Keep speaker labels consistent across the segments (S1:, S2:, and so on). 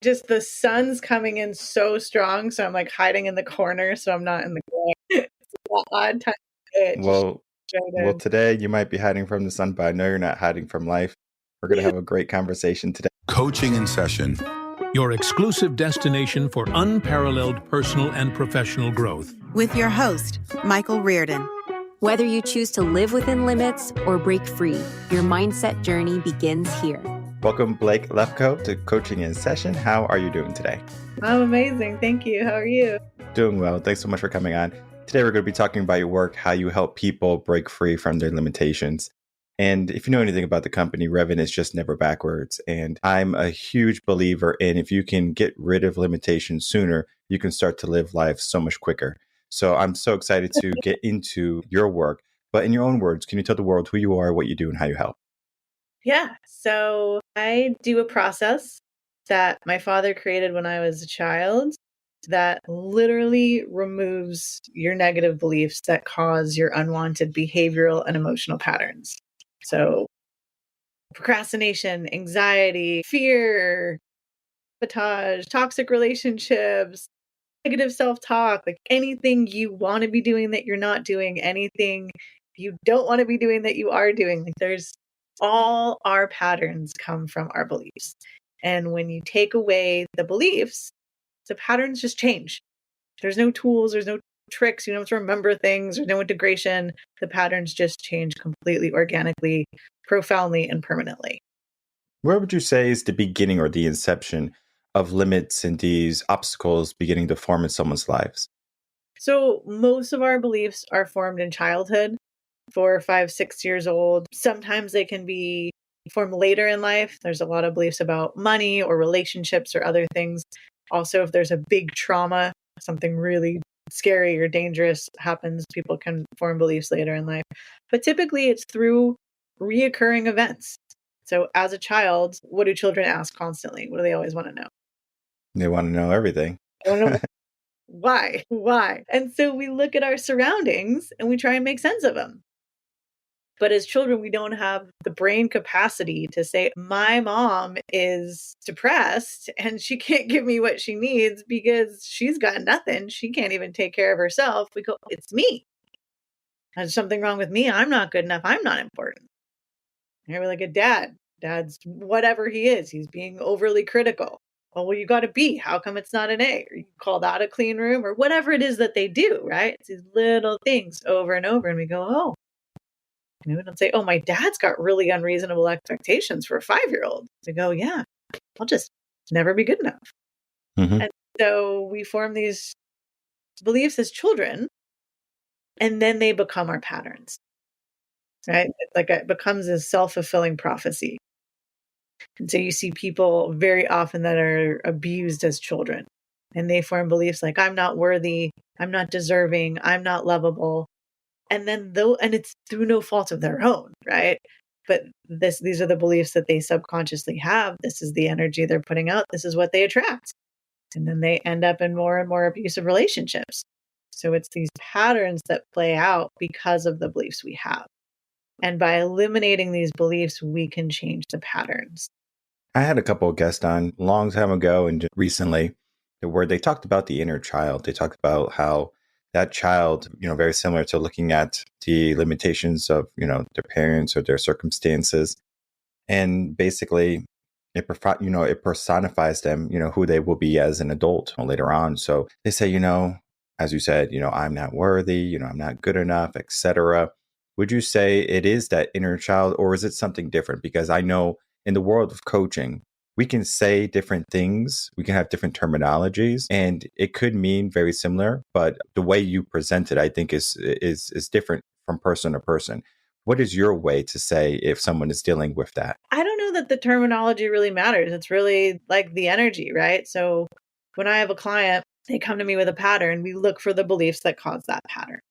S1: just the sun's coming in so strong. So I'm like hiding in the corner so I'm not in the glare. It's an odd time.
S2: Well, today you might be hiding from the sun, but I know you're not hiding from life. We're going to have a great conversation today.
S3: Coaching in Session,
S4: your exclusive destination for unparalleled personal and professional growth.
S5: With your host, Michael Rearden.
S6: Whether you choose to live within limits or break free, your mindset journey begins here.
S2: Welcome, Blake Lefkoe, to Coaching in Session. How are you doing today?
S1: I'm amazing. Thank you. How are you?
S2: Doing well. Thanks so much for coming on. Today, we're going to be talking about your work, how you help people break free from their limitations. And if you know anything about the company, Reven is just never backwards. And I'm a huge believer in if you can get rid of limitations sooner, you can start to live life so much quicker. So I'm so excited to get into your work. But in your own words, can you tell the world who you are, what you do, and how you help?
S1: Yeah. So I do a process that my father created when I was a child that literally removes your negative beliefs that cause your unwanted behavioral and emotional patterns. So procrastination, anxiety, fear, sabotage, toxic relationships, negative self-talk, like anything you want to be doing that you're not doing, anything you don't want to be doing that you are doing. Like there's all our patterns come from our beliefs. And when you take away the beliefs, the patterns just change. There's no tools, there's no tricks, you don't have to remember things, there's no integration. The patterns just change completely, organically, profoundly, and permanently.
S2: Where would you say is the beginning or the inception of limits and these obstacles beginning to form in someone's lives?
S1: So most of our beliefs are formed in childhood, 4, 5, 6 years old. Sometimes they can be formed later in life. There's a lot of beliefs about money or relationships or other things. Also, if there's a big trauma, something really scary or dangerous happens, people can form beliefs later in life. But typically it's through reoccurring events. So as a child, what do children ask constantly? What do they always want to know?
S2: They want to know everything.
S1: I don't know. Why? And so we look at our surroundings and we try and make sense of them. But as children, we don't have the brain capacity to say, my mom is depressed and she can't give me what she needs because she's got nothing. She can't even take care of herself. We go, it's me. There's something wrong with me. I'm not good enough. I'm not important. And we're like a dad. Dad's whatever he is. He's being overly critical. Well, you got to be. How come it's not an A? Or you call that a clean room or whatever it is that they do, right? It's these little things over and over. And we go, oh. And we don't say, oh, my dad's got really unreasonable expectations for a 5-year-old. They go, yeah, I'll just never be good enough. Mm-hmm. And so we form these beliefs as children, and then they become our patterns, right? Like it becomes a self-fulfilling prophecy. And so you see people very often that are abused as children, and they form beliefs like, I'm not worthy, I'm not deserving, I'm not lovable. And then and it's through no fault of their own, right? But these are the beliefs that they subconsciously have. This is the energy they're putting out. This is what they attract. And then they end up in more and more abusive relationships. So it's these patterns that play out because of the beliefs we have. And by eliminating these beliefs, we can change the patterns.
S2: I had a couple of guests on a long time ago and recently where they talked about the inner child. They talked about how that child, very similar to looking at the limitations of, their parents or their circumstances. And basically, it personifies them, who they will be as an adult later on. So they say, as you said, I'm not worthy, I'm not good enough, etc. Would you say it is that inner child, or is it something different? Because I know in the world of coaching, we can say different things, we can have different terminologies, and it could mean very similar, but the way you present it, I think is different from person to person. What is your way to say if someone is dealing with that?
S1: I don't know that the terminology really matters. It's really like the energy, right? So when I have a client, they come to me with a pattern, we look for the beliefs that cause that pattern.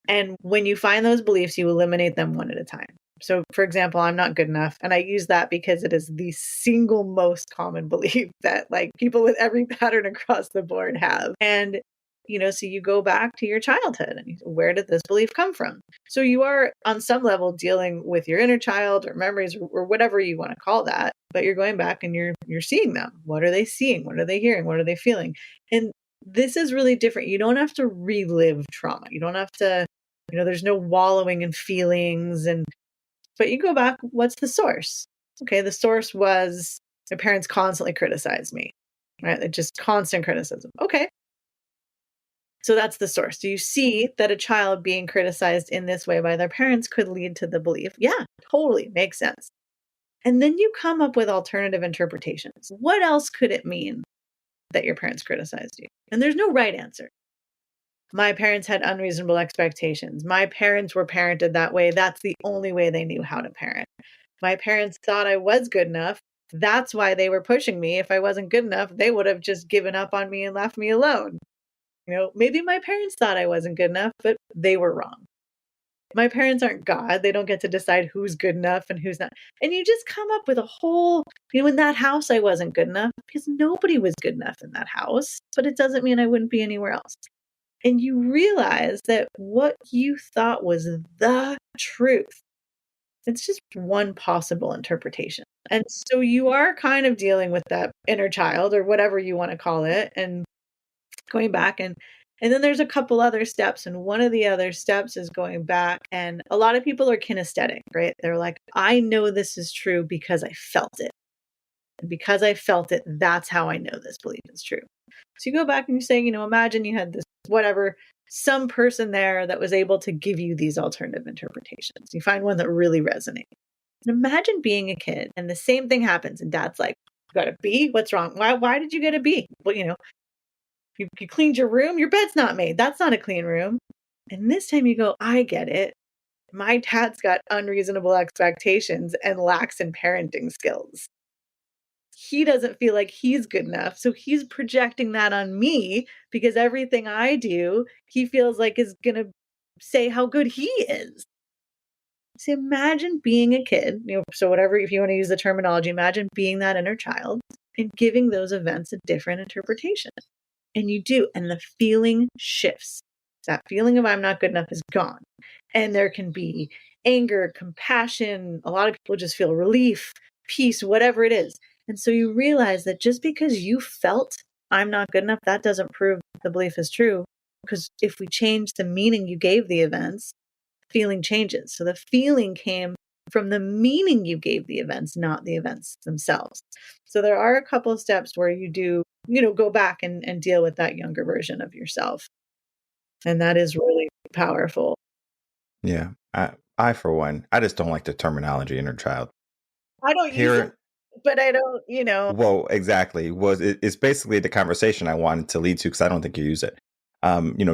S1: And when you find those beliefs, you eliminate them one at a time. So, for example, I'm not good enough. And I use that because it is the single most common belief that like people with every pattern across the board have. And So you go back to your childhood and where did this belief come from? So you are on some level dealing with your inner child or memories or whatever you want to call that, but you're going back and you're seeing them. What are they seeing? What are they hearing? What are they feeling? And this is really different. You don't have to relive trauma. You don't have to, there's no wallowing in feelings but you go back, what's the source? Okay, the source was my parents constantly criticized me, right? Like just constant criticism. Okay. So that's the source. Do you see that a child being criticized in this way by their parents could lead to the belief? Yeah, totally makes sense. And then you come up with alternative interpretations. What else could it mean that your parents criticized you? And there's no right answer. My parents had unreasonable expectations. My parents were parented that way. That's the only way they knew how to parent. My parents thought I was good enough. That's why they were pushing me. If I wasn't good enough, they would have just given up on me and left me alone. Maybe my parents thought I wasn't good enough, but they were wrong. My parents aren't God. They don't get to decide who's good enough and who's not. And you just come up with a whole, in that house, I wasn't good enough because nobody was good enough in that house, but it doesn't mean I wouldn't be anywhere else. And you realize that what you thought was the truth, it's just one possible interpretation. And so you are kind of dealing with that inner child or whatever you want to call it and going back and then there's a couple other steps. And one of the other steps is going back. And a lot of people are kinesthetic, right? They're like, I know this is true because I felt it. And because I felt it, that's how I know this belief is true. So you go back and you say, imagine you had this, whatever, some person there that was able to give you these alternative interpretations. You find one that really resonates. And imagine being a kid and the same thing happens. And dad's like, you got a B? What's wrong? Why did you get a B? Well, you cleaned your room. Your bed's not made. That's not a clean room. And this time you go, I get it. My dad's got unreasonable expectations and lacks in parenting skills. He doesn't feel like he's good enough. So he's projecting that on me because everything I do, he feels like is going to say how good he is. So imagine being a kid, so whatever, if you want to use the terminology, imagine being that inner child and giving those events a different interpretation. And you do, and the feeling shifts. That feeling of I'm not good enough is gone. And there can be anger, compassion. A lot of people just feel relief, peace, whatever it is. And so you realize that just because you felt I'm not good enough, that doesn't prove the belief is true. Because if we change the meaning you gave the events, feeling changes. So the feeling came from the meaning you gave the events, not the events themselves. So there are a couple of steps where you do, go back and deal with that younger version of yourself. And that is really powerful.
S2: Yeah. I for one, I just don't like the terminology inner child.
S1: I don't use it, but I don't,
S2: Well, exactly. It's basically the conversation I wanted to lead to because I don't think you use it.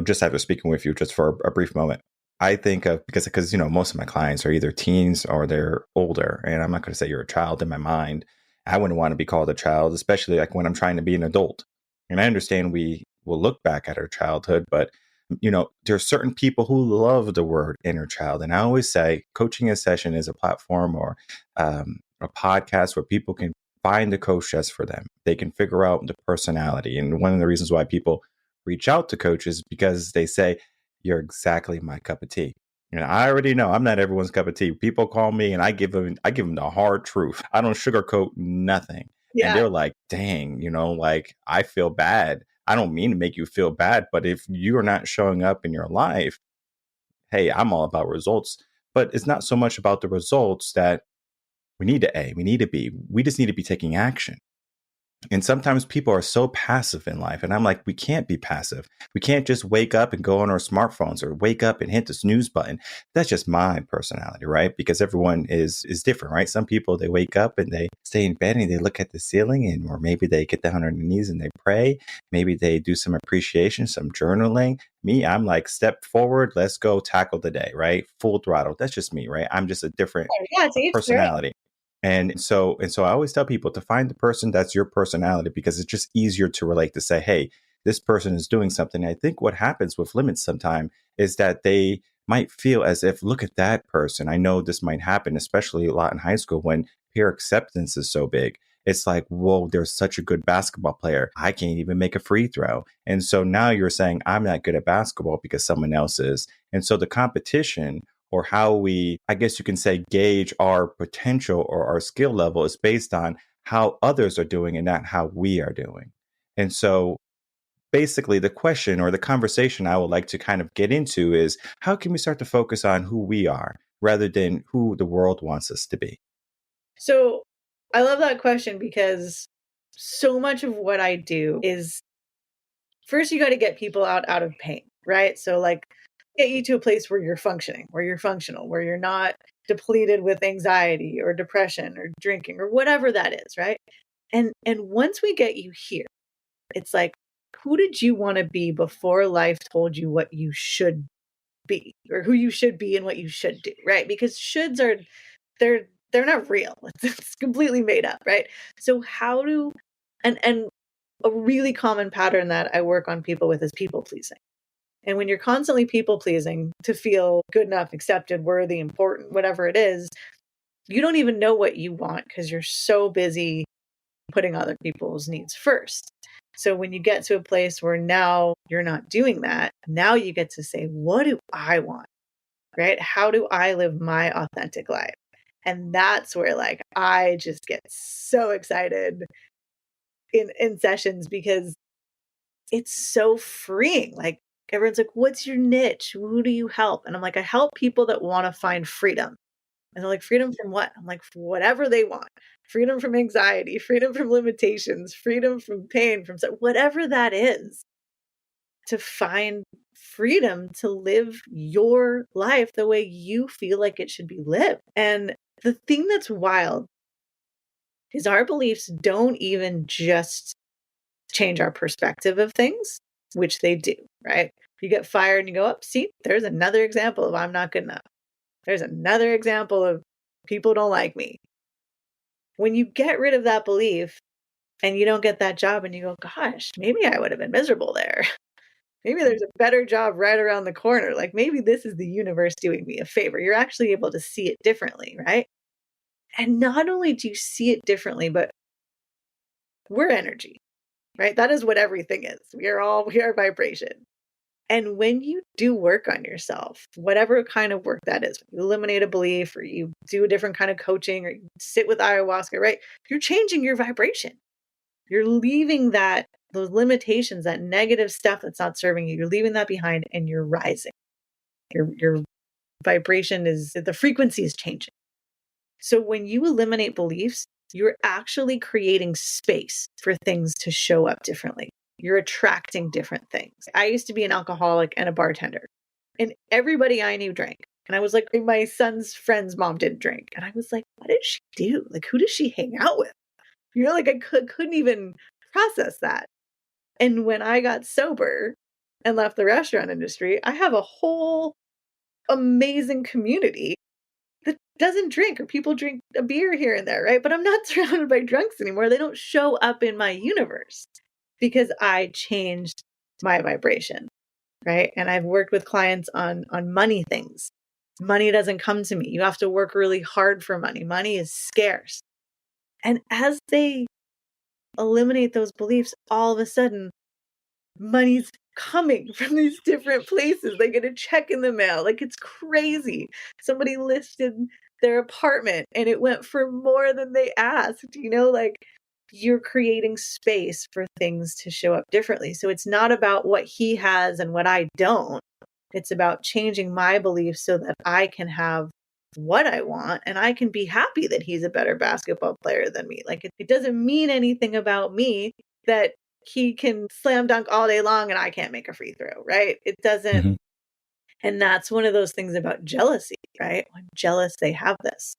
S2: Just after speaking with you just for a brief moment, I think of because most of my clients are either teens or they're older, and I'm not going to say you're a child in my mind. I wouldn't want to be called a child, especially like when I'm trying to be an adult. And I understand we will look back at our childhood, but there are certain people who love the word inner child. And I always say coaching a session is a platform or a podcast where people can find the coach just for them. They can figure out the personality. And one of the reasons why people reach out to coaches because they say, you're exactly my cup of tea. I already know I'm not everyone's cup of tea. People call me and I give them the hard truth. I don't sugarcoat nothing. Yeah. And they're like, dang, like I feel bad. I don't mean to make you feel bad, but if you're not showing up in your life, hey, I'm all about results. But it's not so much about the results that we need to A, we need to B. We just need to be taking action. And sometimes people are so passive in life. And I'm like, we can't be passive. We can't just wake up and go on our smartphones or wake up and hit the snooze button. That's just my personality, right? Because everyone is different, right? Some people, they wake up and they stay in bed and they look at the ceiling or maybe they get down on their knees and they pray. Maybe they do some appreciation, some journaling. Me, I'm like, step forward. Let's go tackle the day, right? Full throttle. That's just me, right? I'm just a different personality. Right. And so I always tell people to find the person that's your personality because it's just easier to relate to say, hey, this person is doing something. I think what happens with limits sometimes is that they might feel as if, look at that person. I know this might happen, especially a lot in high school when peer acceptance is so big. It's like, whoa, there's such a good basketball player. I can't even make a free throw. And so now you're saying I'm not good at basketball because someone else is. And so the competition, or how we, I guess you can say, gauge our potential or our skill level, is based on how others are doing and not how we are doing. And so basically the question or the conversation I would like to kind of get into is, how can we start to focus on who we are rather than who the world wants us to be?
S1: So I love that question, because so much of what I do is, first you got to get people out of pain, right? So like, get you to a place where you're functioning, where you're functional, where you're not depleted with anxiety or depression or drinking or whatever that is, right? And once we get you here, it's like, who did you want to be before life told you what you should be, or who you should be and what you should do, right? Because shoulds are, they're not real. It's completely made up, right? So how do, and a really common pattern that I work on people with is people pleasing. And when you're constantly people pleasing to feel good enough, accepted, worthy, important, whatever it is, you don't even know what you want because you're so busy putting other people's needs first. So when you get to a place where now you're not doing that, now you get to say, what do I want? Right? How do I live my authentic life? And that's where like I just get so excited in sessions, because it's so freeing. Like, everyone's like, what's your niche? Who do you help? And I'm like, I help people that want to find freedom. And they're like, freedom from what? I'm like, whatever they want. Freedom from anxiety, freedom from limitations, freedom from pain, from whatever that is. To find freedom to live your life the way you feel like it should be lived. And the thing that's wild is our beliefs don't even just change our perspective of things, which they do, right? You get fired and you go, up, see, there's another example of I'm not good enough. There's another example of people don't like me. When you get rid of that belief and you don't get that job and you go, gosh, maybe I would have been miserable there. Maybe there's a better job right around the corner. Like, maybe this is the universe doing me a favor. You're actually able to see it differently, right? And not only do you see it differently, but we're energy, right? That is what everything is. We are vibration. And when you do work on yourself, whatever kind of work that is, you eliminate a belief or you do a different kind of coaching or you sit with ayahuasca, right? You're changing your vibration. You're leaving those limitations, that negative stuff that's not serving you, you're leaving that behind and you're rising. Your vibration the frequency is changing. So when you eliminate beliefs, you're actually creating space for things to show up differently. You're attracting different things. I used to be an alcoholic and a bartender, and everybody I knew drank. And I was like, my son's friend's mom didn't drink. And I was like, what did she do? Like, who does she hang out with? You know, like I couldn't even process that. And when I got sober and left the restaurant industry, I have a whole amazing community that doesn't drink, or people drink a beer here and there, right? But I'm not surrounded by drunks anymore. They don't show up in my universe because I changed my vibration, right? And I've worked with clients on money things. Money doesn't come to me. You have to work really hard for money. Money is scarce. And as they eliminate those beliefs, all of a sudden, money's coming from these different places. They get a check in the mail. Like, it's crazy. Somebody listed their apartment and it went for more than they asked. You know, like, you're creating space for things to show up differently. So it's not about what he has and what I don't. It's about changing my beliefs so that I can have what I want and I can be happy that he's a better basketball player than me. Like, it doesn't mean anything about me that he can slam dunk all day long and I can't make a free throw, right? It doesn't. Mm-hmm. And that's one of those things about jealousy, right? I'm jealous they have this.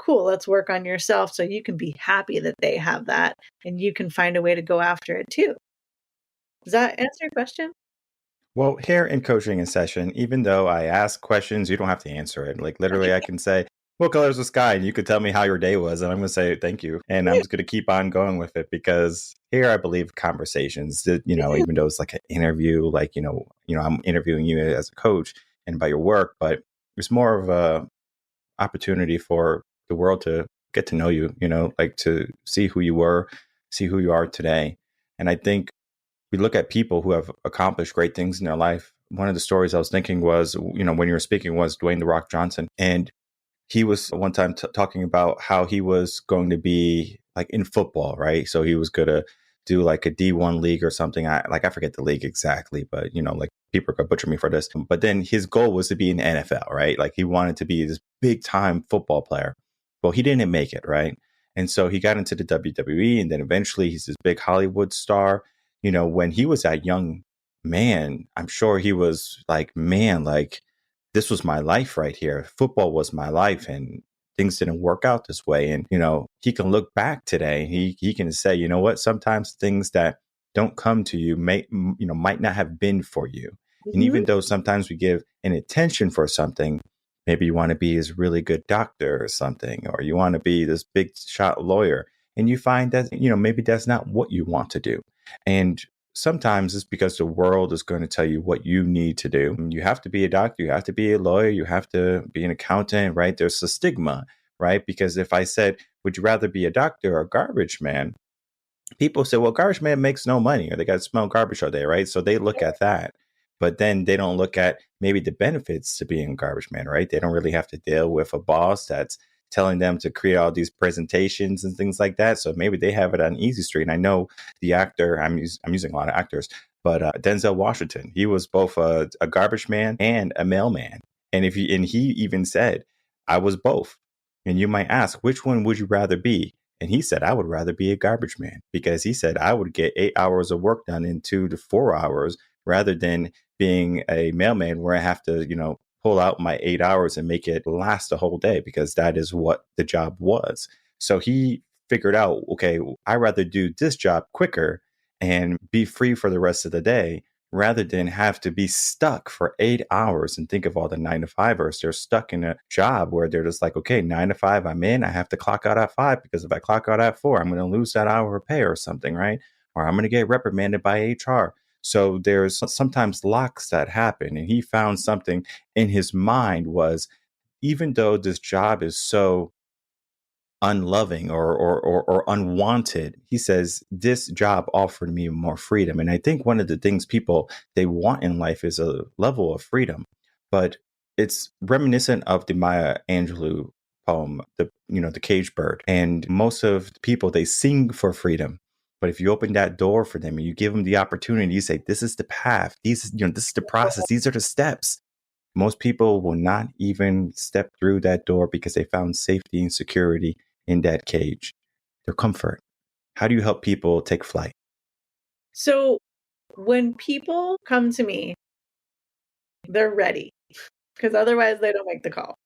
S1: Cool, let's work on yourself so you can be happy that they have that and you can find a way to go after it too. Does that answer your question?
S2: Well, here in coaching in session, even though I ask questions, you don't have to answer it. Like, literally, I can say, what color is the sky? And you could tell me how your day was. And I'm going to say, thank you. And I'm just going to keep on going with it, because here I believe conversations that, you know, even though it's like an interview, like, you know, I'm interviewing you as a coach and about your work, but it's more of a opportunity for the world to get to know you, like to see who you were, see who you are today. And I think we look at people who have accomplished great things in their life. One of the stories I was thinking was, when you were speaking, was Dwayne "The Rock" Johnson. And he was one time talking about how he was going to be like in football, right? So he was going to do like a D1 league or something. I forget the league exactly, but like people are going to butcher me for this. But then his goal was to be in the NFL, right? Like he wanted to be this big time football player. Well, he didn't make it, right? And so he got into the WWE, and then eventually he's this big Hollywood star. When he was that young man, I'm sure he was like, man, like this was my life right here. Football was my life, and things didn't work out this way. And, he can look back today. He can say, you know what, sometimes things that don't come to you might not have been for you. Mm-hmm. And even though sometimes we give an attention for something, maybe you want to be this really good doctor or something, or you want to be this big shot lawyer, and you find that, maybe that's not what you want to do. And sometimes it's because the world is going to tell you what you need to do. You have to be a doctor, you have to be a lawyer, you have to be an accountant, right? There's a stigma, right? Because if I said, would you rather be a doctor or a garbage man? People say, well, garbage man makes no money, or they got to smell garbage all day, right? So they look at that. But then they don't look at maybe the benefits to being a garbage man, right? They don't really have to deal with a boss that's telling them to create all these presentations and things like that. So maybe they have it on easy street. And I know the actor, I'm using a lot of actors, but Denzel Washington, he was both a garbage man and a mailman. And he even said, I was both. And you might ask, which one would you rather be? And he said, I would rather be a garbage man, because he said I would get 8 hours of work done in 2 to 4 hours rather than being a mailman where I have to, pull out my 8 hours and make it last the whole day, because that is what the job was. So he figured out, okay, I'd rather do this job quicker and be free for the rest of the day rather than have to be stuck for 8 hours. And think of all the 9-to-5ers. They're stuck in a job where they're just like, okay, 9 to 5, I'm in. I have to clock out at 5, because if I clock out at 4, I'm going to lose that hour of pay or something, right? Or I'm going to get reprimanded by HR. So there's sometimes locks that happen. And he found something in his mind was, even though this job is so unloving or unwanted, he says, this job offered me more freedom. And I think one of the things people, they want in life is a level of freedom. But it's reminiscent of the Maya Angelou poem, the Caged Bird. And most of the people, they sing for freedom. But if you open that door for them and you give them the opportunity, you say, this is the path, this is the process, these are the steps. Most people will not even step through that door because they found safety and security in that cage, their comfort. How do you help people take flight?
S1: So when people come to me, they're ready, because otherwise they don't make the call.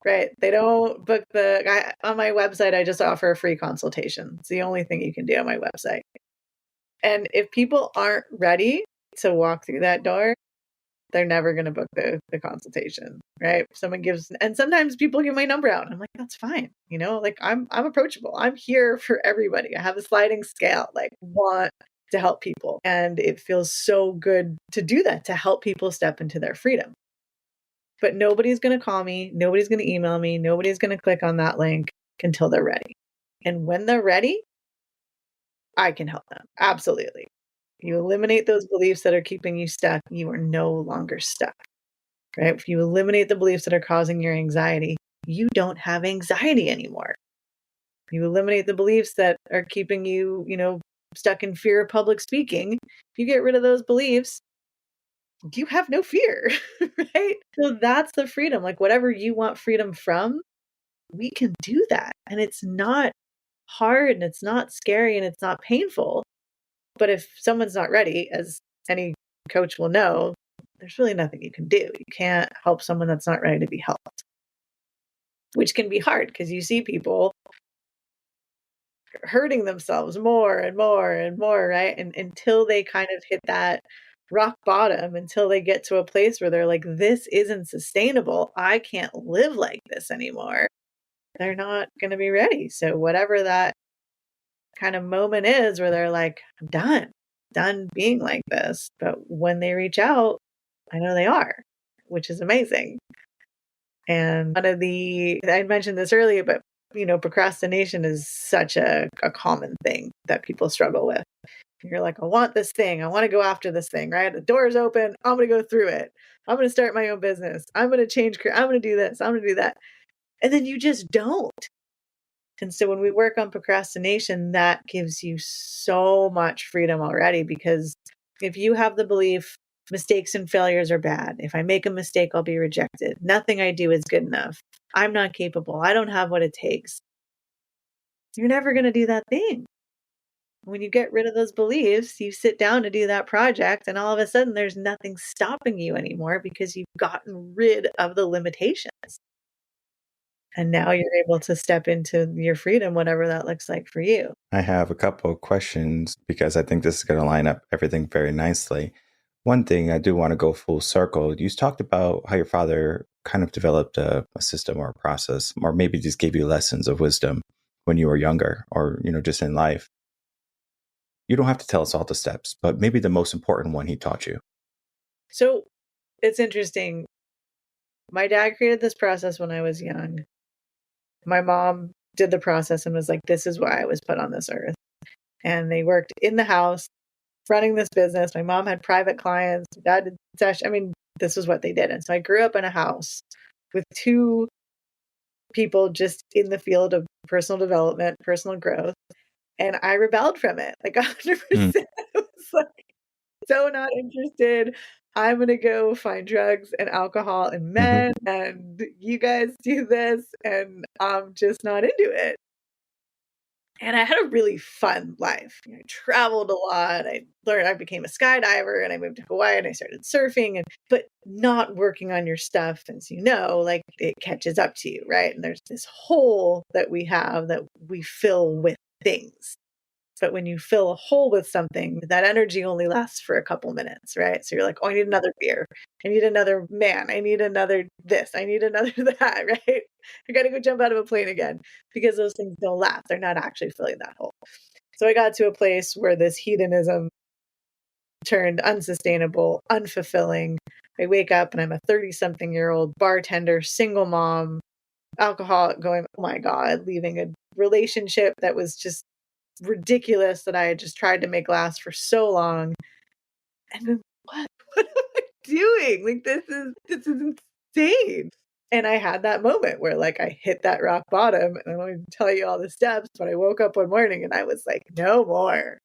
S1: Right. They don't book on my website. I just offer a free consultation. It's the only thing you can do on my website. And if people aren't ready to walk through that door, they're never going to book the consultation. Right. And sometimes people give my number out. I'm like, that's fine. Like I'm approachable. I'm here for everybody. I have a sliding scale, like want to help people. And it feels so good to do that, to help people step into their freedom. But nobody's going to call me. Nobody's going to email me. Nobody's going to click on that link until they're ready. And when they're ready, I can help them. Absolutely. You eliminate those beliefs that are keeping you stuck. You are no longer stuck. Right? If you eliminate the beliefs that are causing your anxiety, you don't have anxiety anymore. You eliminate the beliefs that are keeping you, stuck in fear of public speaking. If you get rid of those beliefs, you have no fear, right? So that's the freedom. Like whatever you want freedom from, we can do that. And it's not hard and it's not scary and it's not painful. But if someone's not ready, as any coach will know, there's really nothing you can do. You can't help someone that's not ready to be helped, which can be hard because you see people hurting themselves more and more and more, right? And until they kind of hit that rock bottom, until they get to a place where they're like, this isn't sustainable. I can't live like this anymore. They're not going to be ready. So whatever that kind of moment is where they're like, I'm done being like this. But when they reach out, I know they are, which is amazing. And I mentioned this earlier, but procrastination is such a common thing that people struggle with. You're like, I want this thing. I want to go after this thing, right? The door's open. I'm going to go through it. I'm going to start my own business. I'm going to change career. I'm going to do this. I'm going to do that. And then you just don't. And so when we work on procrastination, that gives you so much freedom already, because if you have the belief mistakes and failures are bad, if I make a mistake, I'll be rejected. Nothing I do is good enough. I'm not capable. I don't have what it takes. You're never going to do that thing. When you get rid of those beliefs, you sit down to do that project, and all of a sudden there's nothing stopping you anymore because you've gotten rid of the limitations. And now you're able to step into your freedom, whatever that looks like for you.
S2: I have a couple of questions because I think this is going to line up everything very nicely. One thing I do want to go full circle. You talked about how your father kind of developed a system or a process, or maybe just gave you lessons of wisdom when you were younger, or, just in life. You don't have to tell us all the steps, but maybe the most important one he taught you.
S1: So it's interesting. My dad created this process when I was young. My mom did the process and was like, this is why I was put on this earth. And they worked in the house running this business. My mom had private clients. Dad did session. This is what they did. And so I grew up in a house with two people just in the field of personal development, personal growth. And I rebelled from it, like 100%. I was like, so not interested. I'm going to go find drugs and alcohol and men, and you guys do this, and I'm just not into it. And I had a really fun life. I traveled a lot. I became a skydiver, and I moved to Hawaii, and I started surfing, but not working on your stuff, as you know, like it catches up to you, right? And there's this hole that we have that we fill with things. But when you fill a hole with something, that energy only lasts for a couple minutes, right? So you're like, oh, I need another beer. I need another man. I need another this. I need another that, right? I got to go jump out of a plane again, because those things don't last. They're not actually filling that hole. So I got to a place where this hedonism turned unsustainable, unfulfilling. I wake up and I'm a 30-something-year-old bartender, single mom, alcoholic, going, oh my God, leaving a relationship that was just ridiculous, that I had just tried to make last for so long. And then what am I doing? Like, this is insane. And I had that moment where like I hit that rock bottom, and I don't even tell you all the steps, but I woke up one morning and I was like, no more.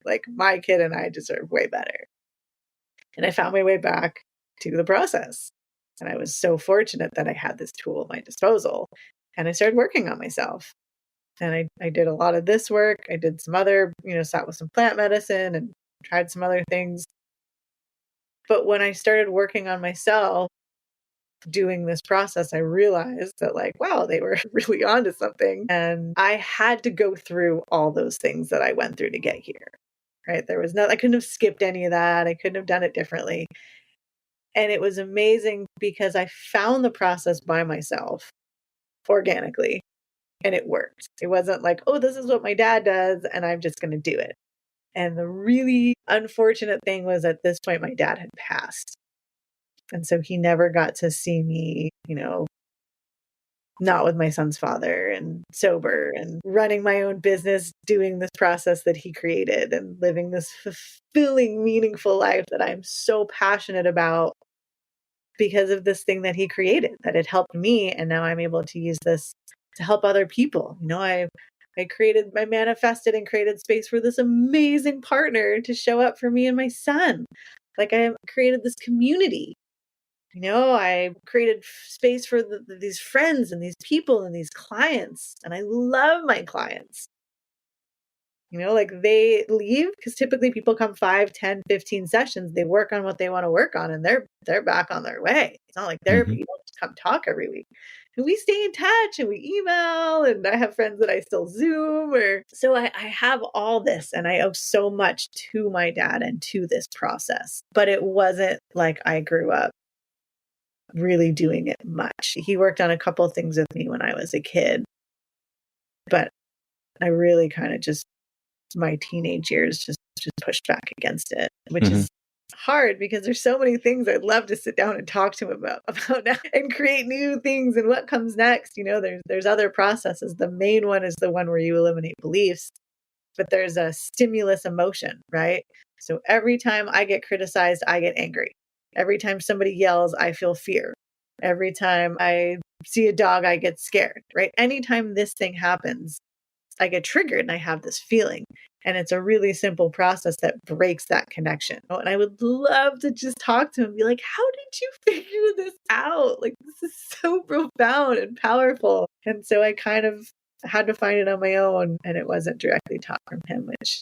S1: Like, my kid and I deserve way better. And I found my way back to the process. And I was so fortunate that I had this tool at my disposal, and I started working on myself. And I did a lot of this work. I did some other, sat with some plant medicine and tried some other things. But when I started working on myself, doing this process, I realized that like, wow, they were really onto something. And I had to go through all those things that I went through to get here, right? I couldn't have skipped any of that. I couldn't have done it differently. And it was amazing because I found the process by myself organically. And it worked. It wasn't like, oh, this is what my dad does, and I'm just going to do it. And the really unfortunate thing was, at this point, my dad had passed. And so he never got to see me, not with my son's father and sober and running my own business, doing this process that he created and living this fulfilling, meaningful life that I'm so passionate about because of this thing that he created, that it helped me. And now I'm able to use this to help other people. I manifested and created space for this amazing partner to show up for me and my son. Like, I created this community. I created space for these friends and these people and these clients. And I love my clients. Like, they leave because typically people come 5, 10, 15 sessions. They work on what they want to work on, and they're back on their way. It's not like therapy. You don't just come talk every week. And we stay in touch and we email, and I have friends that I still Zoom. So I have all this, and I owe so much to my dad and to this process. But it wasn't like I grew up really doing it much. He worked on a couple of things with me when I was a kid, but I really kind of just, my teenage years just pushed back against it, which is hard because there's so many things I'd love to sit down and talk to him about now and create new things and what comes next. There's other processes. The main one is the one where you eliminate beliefs, but there's a stimulus emotion, right? So every time I get criticized, I get angry. Every time somebody yells, I feel fear. Every time I see a dog, I get scared, right? Anytime this thing happens, I get triggered and I have this feeling. And it's a really simple process that breaks that connection. And I would love to just talk to him and be like, how did you figure this out? Like, this is so profound and powerful. And so I kind of had to find it on my own, and it wasn't directly taught from him, which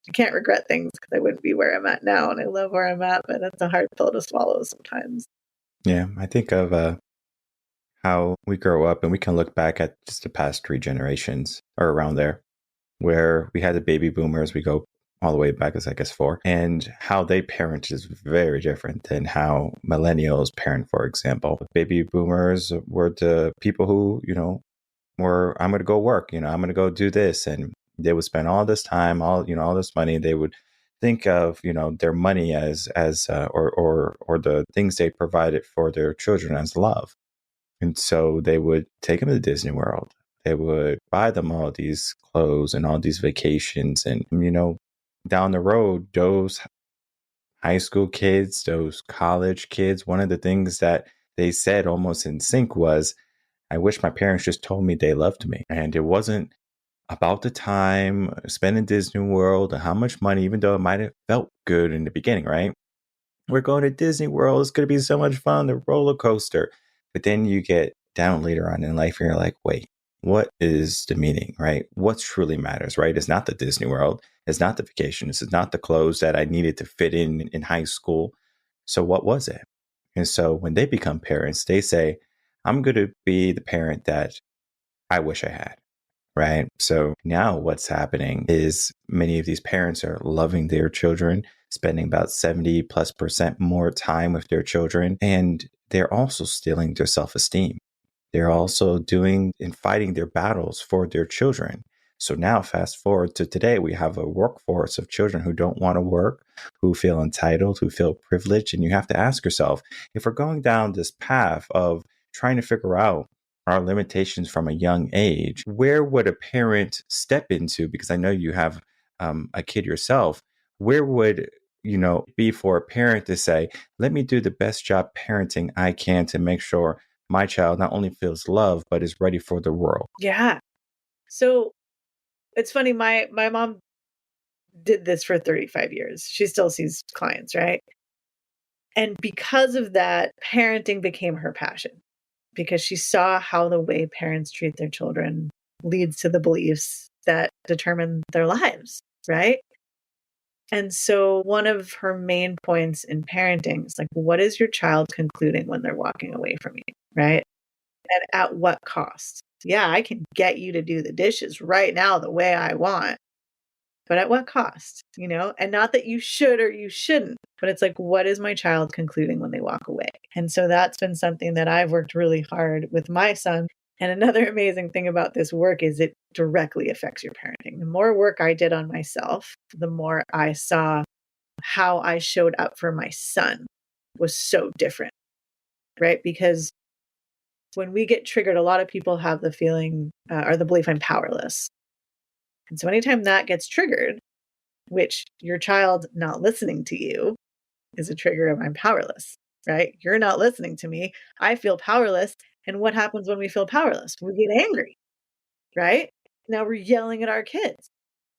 S1: I can't regret things because I wouldn't be where I'm at now. And I love where I'm at, but that's a hard pill to swallow sometimes.
S2: Yeah, I think of how we grow up, and we can look back at just the past 3 generations or around there, where we had the baby boomers. We go all the way back as I guess 4, and how they parent is very different than how millennials parent, for example. Baby boomers were the people who, were, I'm going to go work, I'm going to go do this. And they would spend all this time, all this money. They would think of, their money as or the things they provided for their children as love. And so they would take them to Disney World. They would buy them all these clothes and all these vacations. And, down the road, those high school kids, those college kids, one of the things that they said almost in sync was, I wish my parents just told me they loved me. And it wasn't about the time spent in Disney World or how much money, even though it might have felt good in the beginning, right? We're going to Disney World. It's going to be so much fun, the roller coaster. But then you get down later on in life and you're like, wait, what is the meaning, right? What truly matters, right? It's not the Disney World. It's not the vacations. It's not the clothes that I needed to fit in high school. So what was it? And so when they become parents, they say, I'm going to be the parent that I wish I had. Right. So now what's happening is many of these parents are loving their children, spending about 70+% more time with their children. And they're also stealing their self-esteem. They're also doing and fighting their battles for their children. So now fast forward to today, we have a workforce of children who don't want to work, who feel entitled, who feel privileged. And you have to ask yourself, if we're going down this path of trying to figure out our limitations from a young age, where would a parent step into? Because I know you have a kid yourself. Where would, be for a parent to say, let me do the best job parenting I can to make sure my child not only feels love, but is ready for the world?
S1: Yeah. So it's funny. My mom did this for 35 years. She still sees clients, right? And because of that, parenting became her passion, because she saw how the way parents treat their children leads to the beliefs that determine their lives, right? And so one of her main points in parenting is like, what is your child concluding when they're walking away from you, right? And at what cost? Yeah, I can get you to do the dishes right now the way I want, but at what cost? And not that you should or you shouldn't, but it's like, what is my child concluding when they walk away? And so that's been something that I've worked really hard with my son. And another amazing thing about this work is it directly affects your parenting. The more work I did on myself, the more I saw how I showed up for my son was so different, right? Because when we get triggered, a lot of people have the feeling or the belief I'm powerless. And so anytime that gets triggered, which your child not listening to you is a trigger of I'm powerless, right? You're not listening to me. I feel powerless. And what happens when we feel powerless? We get angry, right? Now we're yelling at our kids.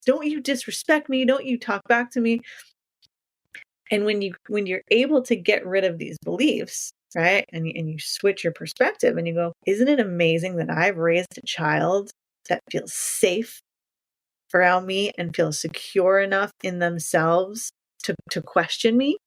S1: Don't you disrespect me? Don't you talk back to me? And when you're able to get rid of these beliefs, right? And you switch your perspective and you go, isn't it amazing that I've raised a child that feels safe around me and feels secure enough in themselves to question me?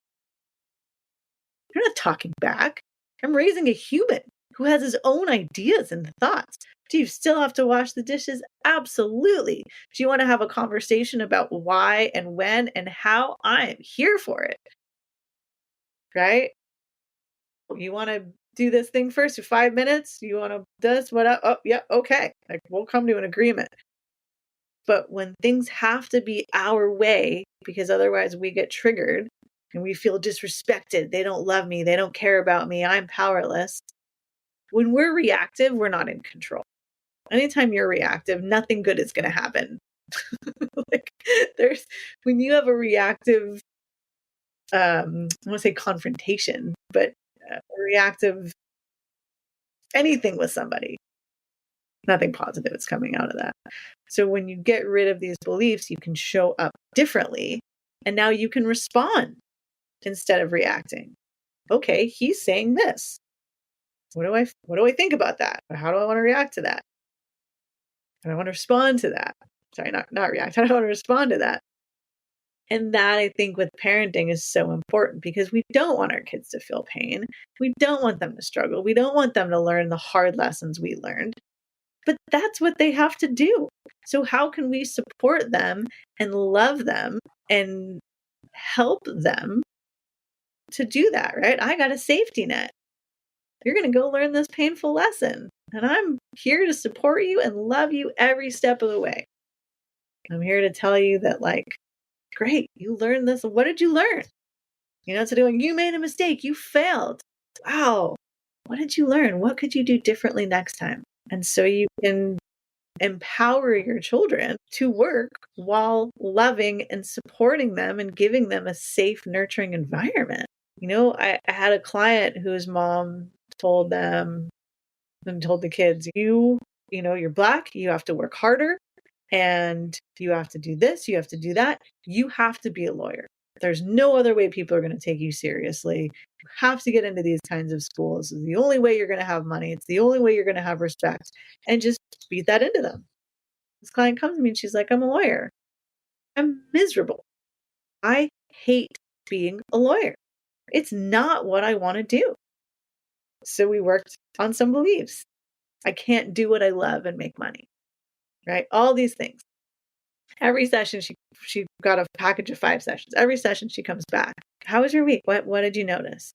S1: You're not talking back. I'm raising a human who has his own ideas and thoughts. Do you still have to wash the dishes? Absolutely. Do you want to have a conversation about why and when and how? I am here for it. Right? You want to do this thing first for 5 minutes? You want to this? What? Oh, yeah. Okay. Like, we'll come to an agreement. But when things have to be our way, because otherwise we get triggered, and we feel disrespected. They don't love me. They don't care about me. I'm powerless. When we're reactive, we're not in control. Anytime you're reactive, nothing good is going to happen. Like when you have a reactive, I want to say confrontation, but a reactive anything with somebody, nothing positive is coming out of that. So when you get rid of these beliefs, you can show up differently, and now you can respond instead of reacting. Okay, he's saying this. What do I think about that? How do I want to react to that? And I want to respond to that. Sorry, not react. How do I want to respond to that? And that, I think, with parenting is so important, because we don't want our kids to feel pain. We don't want them to struggle. We don't want them to learn the hard lessons we learned. But that's what they have to do. So how can we support them and love them and help them to do that, right? I got a safety net. You're going to go learn this painful lesson, and I'm here to support you and love you every step of the way. I'm here to tell you that, like, great, you learned this. What did you learn? You know, it's doing, you made a mistake. You failed. Wow. What did you learn? What could you do differently next time? And so you can empower your children to work while loving and supporting them and giving them a safe, nurturing environment. You know, I had a client whose mom told them and told the kids, you know, you're Black, you have to work harder, and you have to do this, you have to do that. You have to be a lawyer. There's no other way people are going to take you seriously. You have to get into these kinds of schools. It's the only way you're going to have money. It's the only way you're going to have respect. And just beat that into them. This client comes to me and she's like, I'm a lawyer. I'm miserable. I hate being a lawyer. It's not what I want to do. So we worked on some beliefs. I can't do what I love and make money, right? All these things. Every session, she got a package of 5 sessions. Every session she comes back. How was your week? What did you notice?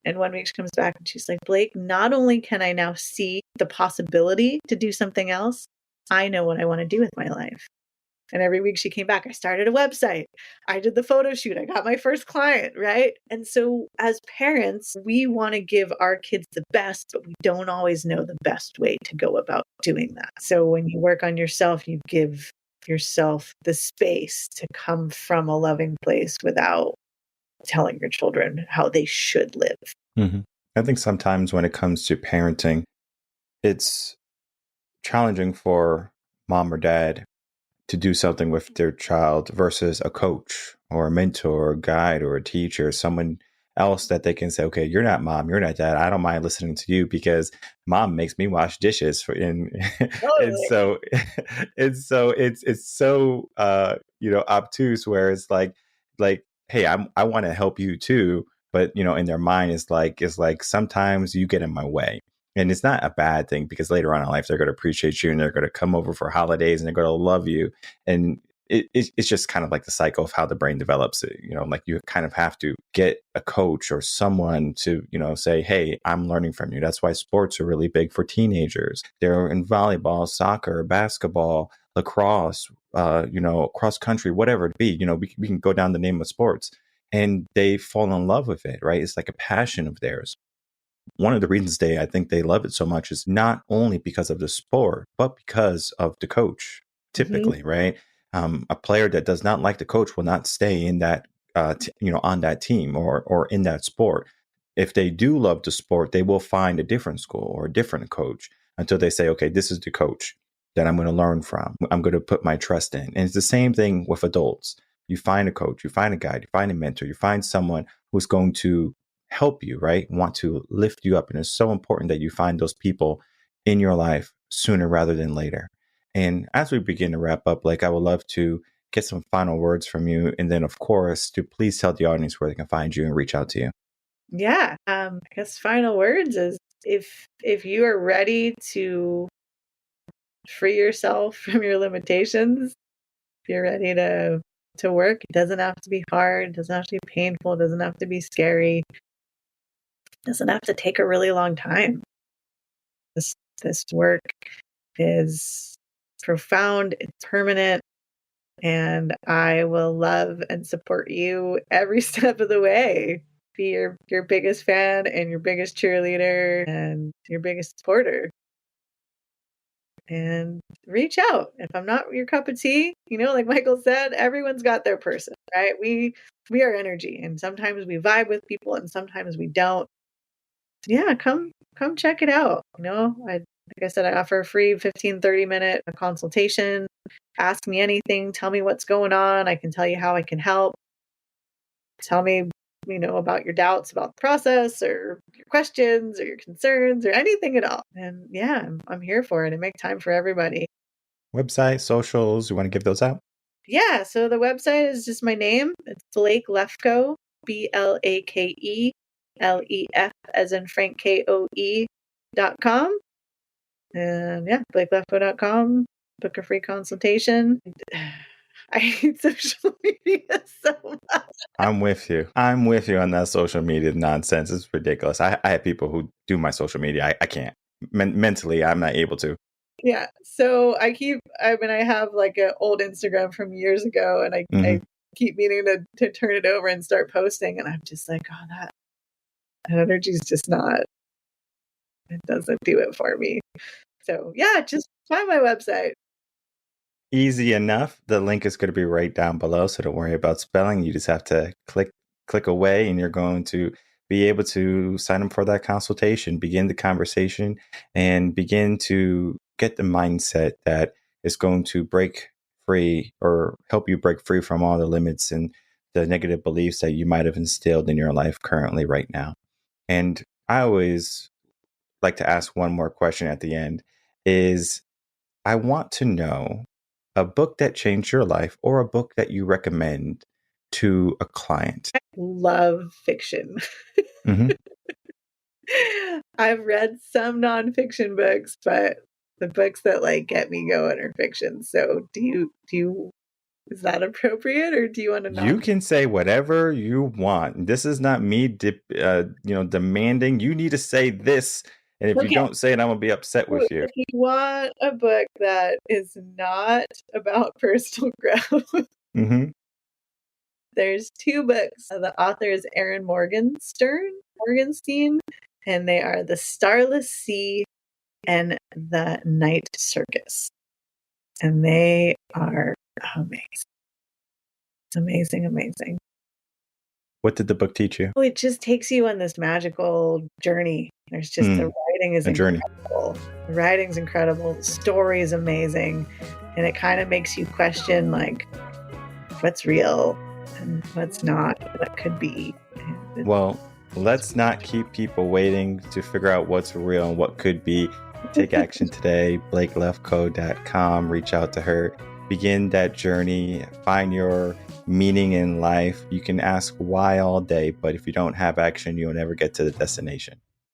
S1: And one week she comes back and she's like, Blake, not only can I now see the possibility to do something else, I know what I want to do with my life. And every week she came back, I started a website. I did the photo shoot. I got my first client, right? And so as parents, we want to give our kids the best, but we don't always know the best way to go about doing that. So when you work on yourself, you give yourself the space to come from a loving place without telling your children how they should live.
S2: Mm-hmm. I think sometimes when it comes to parenting, it's challenging for mom or dad to do something with their child versus a coach or a mentor or a guide or a teacher, someone else that they can say, okay, you're not mom, you're not dad. I don't mind listening to you because mom makes me wash dishes and so it's so obtuse, where it's like, hey, I want to help you too. But in their mind is like sometimes you get in my way. And it's not a bad thing, because later on in life, they're going to appreciate you and they're going to come over for holidays and they're going to love you. And it's just kind of like the cycle of how the brain develops. Like you kind of have to get a coach or someone to, say, hey, I'm learning from you. That's why sports are really big for teenagers. They're in volleyball, soccer, basketball, lacrosse, cross country, whatever it be. We can go down the name of sports, and they fall in love with it, right? It's like a passion of theirs. One of the reasons I think they love it so much is not only because of the sport, but because of the coach, typically, right? A player that does not like the coach will not stay in that, on that team or in that sport. If they do love the sport, they will find a different school or a different coach until they say, okay, this is the coach that I'm going to learn from. I'm going to put my trust in. And it's the same thing with adults. You find a coach, you find a guide, you find a mentor, you find someone who's going to help you, right? Want to lift you up. And it's so important that you find those people in your life sooner rather than later. And as we begin to wrap up, I would love to get some final words from you. And then, of course, to please tell the audience where they can find you and reach out to you.
S1: Yeah. I guess final words is if you are ready to free yourself from your limitations, if you're ready to work, it doesn't have to be hard. It doesn't have to be painful. It doesn't have to be scary. Doesn't have to take a really long time. This work is profound. It's permanent. And I will love and support you every step of the way. Be your biggest fan and your biggest cheerleader and your biggest supporter. And reach out. If I'm not your cup of tea, like Michael said, everyone's got their person, right? We are energy, and sometimes we vibe with people and sometimes we don't. Yeah, come check it out. Like I said, I offer a free 15-30-minute consultation. Ask me anything, tell me what's going on. I can tell you how I can help. Tell me, about your doubts about the process or your questions or your concerns or anything at all. And yeah, I'm here for it. I make time for everybody.
S2: Website, socials, you want to give those out?
S1: Yeah, so the website is just my name. It's Blake Lefkoe, BLAKE, LEF as in Frank KOE.com. And yeah, BlakeLefkoe.com. Book a free consultation. I hate social media so much.
S2: I'm with you. I'm with you on that social media nonsense. It's ridiculous. I have people who do my social media. I can't. Mentally, I'm not able to.
S1: Yeah. So I have like an old Instagram from years ago, and I keep meaning to turn it over and start posting. And I'm just like, oh, that energy's just not, it doesn't do it for me. So yeah, just find my website.
S2: Easy enough. The link is going to be right down below, so don't worry about spelling. You just have to click away, and you're going to be able to sign up for that consultation, begin the conversation, and begin to get the mindset that is going to break free or help you break free from all the limits and the negative beliefs that you might have instilled in your life currently right now. And I always like to ask one more question at the end is I want to know a book that changed your life or a book that you recommend to a client.
S1: I love fiction.
S2: Mm-hmm.
S1: I've read some nonfiction books, but the books that get me going are fiction. So do you is that appropriate, or do you want to know?
S2: You can say whatever you want. This is not me demanding. You need to say this. And if you don't say it, I'm going to be upset with you.
S1: If you want a book that is not about personal growth, there's two books. The author is Erin Morgenstein, and they are The Starless Sea and The Night Circus. And they are amazing. Amazing.
S2: What did the book teach you?
S1: Oh, it just takes you on this magical journey. There's just the writing is incredible. The writing's incredible. The story is amazing. And it kind of makes you question what's real and what's not, what could be.
S2: Well, let's not keep people waiting to figure out what's real and what could be. Take action today. BlakeLefkoe.com. Reach out to her. Begin that journey. Find your meaning in life. You can ask why all day, but if you don't have action, you'll never get to the destination.